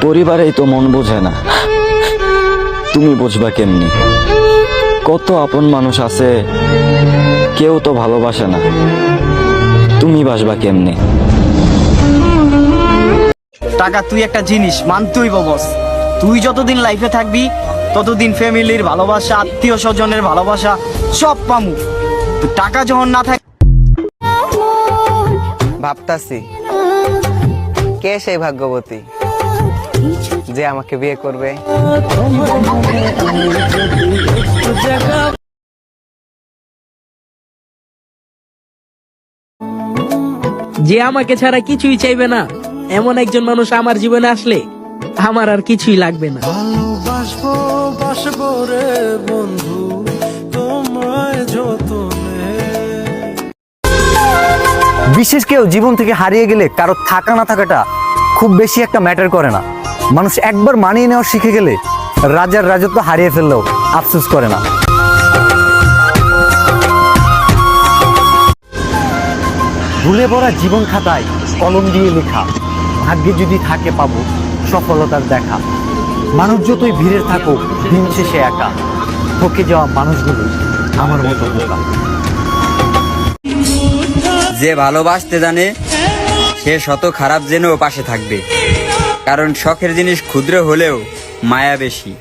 পরিবারেই তো মন বোঝে না, তুমি বুঝবা কেমনি? কত আপন মানুষ আছে, কেউ তো ভালোবাসে না, তুমি বাসবা কেমনি? টাকা তুই একটা জিনিস মানতেই বস। তুই যতদিন লাইফে থাকবি ততদিন ফ্যামিলির ভালোবাসা, আত্মীয় স্বজনের ভালোবাসা সব পামু। তো টাকা যখন না থাকে, ভাবতাছি কে সেই ভাগ্যবতী যে আমাকে বিয়ে করবে। যে আমাকে ছাড়া কিছুই চাইবে না, এমন একজন মানুষ আমার জীবনে আসলে আমার আর কিছুই লাগবে না। ভালোবাসবো বাসবো রে বন্ধু তোমায় যতনে। বিশেষ কেউ জীবন থেকে হারিয়ে গেলে কারো থাকা না থাকাটা খুব বেশি একটা ম্যাটার করে না। মানুষ একবার মানিয়ে নেওয়া শিখে গেলে রাজার রাজত্ব হারিয়ে ফেললেও আফসোস করে না। ভুলে ভরা জীবন খাতায় কলম দিয়ে লেখা, ভাগ্যে যদি থাকে পাবো সফলতার দেখা। মানুষ যতই ভিড়ে থাকুক দিন শেষে একা, ঠকে যাওয়া মানুষগুলো আমার মতো বোকা। যে ভালোবাসতে জানে সে শত খারাপ জেনেও পাশে থাকবে, কারণ শখের জিনিস ক্ষুদ্র হলেও মায়া বেশি।